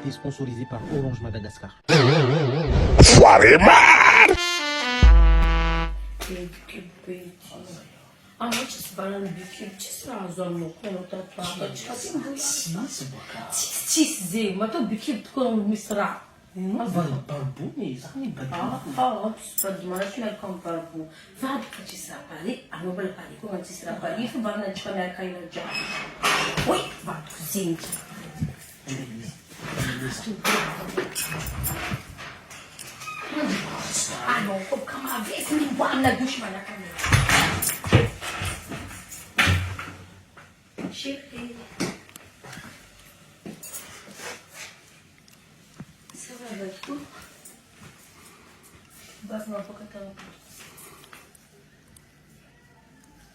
publicité sponsorisée par Orange Madagascar. Soirée mar! Ah non, faut comme avec, c'est une bonne la douche, ma la caméra. Chérie. Ça va avec vous? Baffe-moi pour que t'as un peu.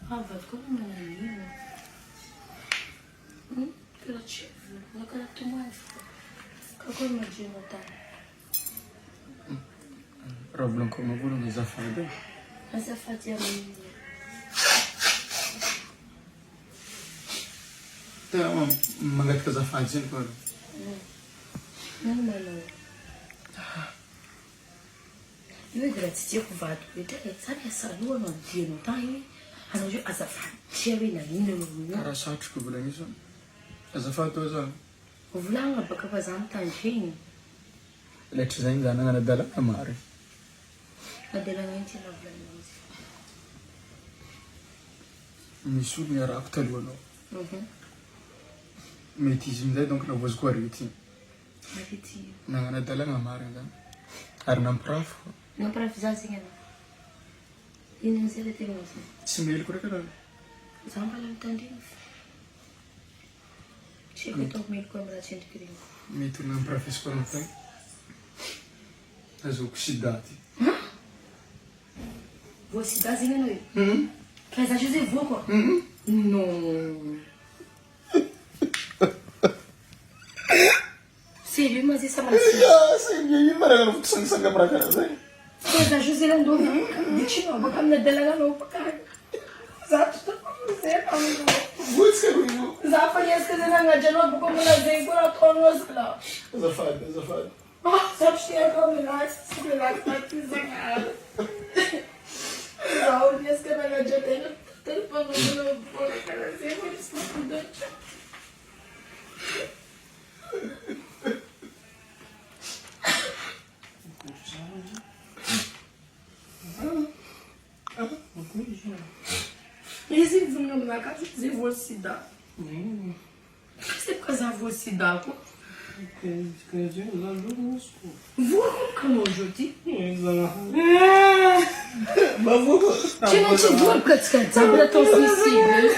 Ah, va comme mon ami. Que la cheveux, la cara tu mais. Kako imagino tá? Roblon como volo ni zafade. Azafady amin'iny. Tena mangataka zafady zany koa. Manao. Io edy raha tsy tiako vato be tena tsara iasaloha no adianao tany anao io azafady tia hoe nanino anao. Karaha satroko volana izy. Azafady tao zany. Volagna baka fa za mitandregny. Letry zany zany nanana dalana maro. Adelana iny tena volana izy. Misy olo niarahako talohanao. Mety izy amin'izay donc navoziko arety. Arety Nanana dalana maro zany. Ary nampirafo. nampirafy za zegny anao. Ino am'izay le tena zany. Tsy meliko raiky raha. Za mbala mitandregny fa. Tsy haiko ataoko meliko amin'ny raha tsendriky regny. Mety nampirafisiko anao tany. Azoko sidaty. Voa sida zegny anao io? Ka za zay voa koa? Non. Sérieux mas isso é mais Sim, marana vou sangue para cara zany. Mas a José não deu não baka na dalaga no baka. Za tu você amigo. Busca comigo. Za fanya kazi na ngaja no baka mna zai kula tono sala. Azafade. Ah, sabe que é como lá, se lá tá dizendo. Za o dia que na ngaja tem telefone no bora cara zai por isso tudo. Eles vinham na casa dizer vou se dar. Você por causa vou se dar? Vou como joti? Mas vou. Você não te viu porque você desabra tão sensível.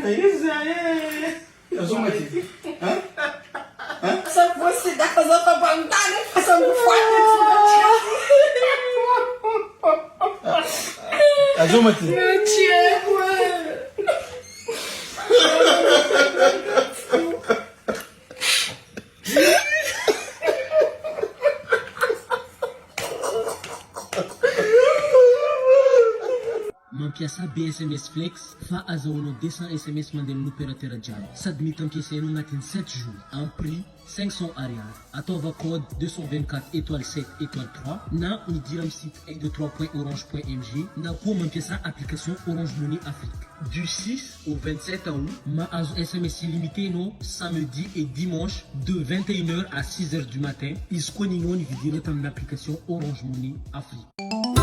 Isso aí. Eu sou aqui. Só você dá fazer outra bancada, passando fome. Azumati. Eu te amo. Mampiasa BSMS Flex fa azahoanao 200 SMS mandeha amin'ny opérateur jiaby sady mety ampiasainao agnatin'ny 7 jours en prix 500 ariary. Ataova code 224 étoile 7 étoile 3 na midira amin'ny site 123.orange.mg na koa mampiasa application Orange Money Afrique. Du 6 au 27 août, mahazo SMS illimité anao samedi et dimanche de 21h à 6h du matin. Izy koa ninao ny vidinao tamin'ny application Orange Money Afrique.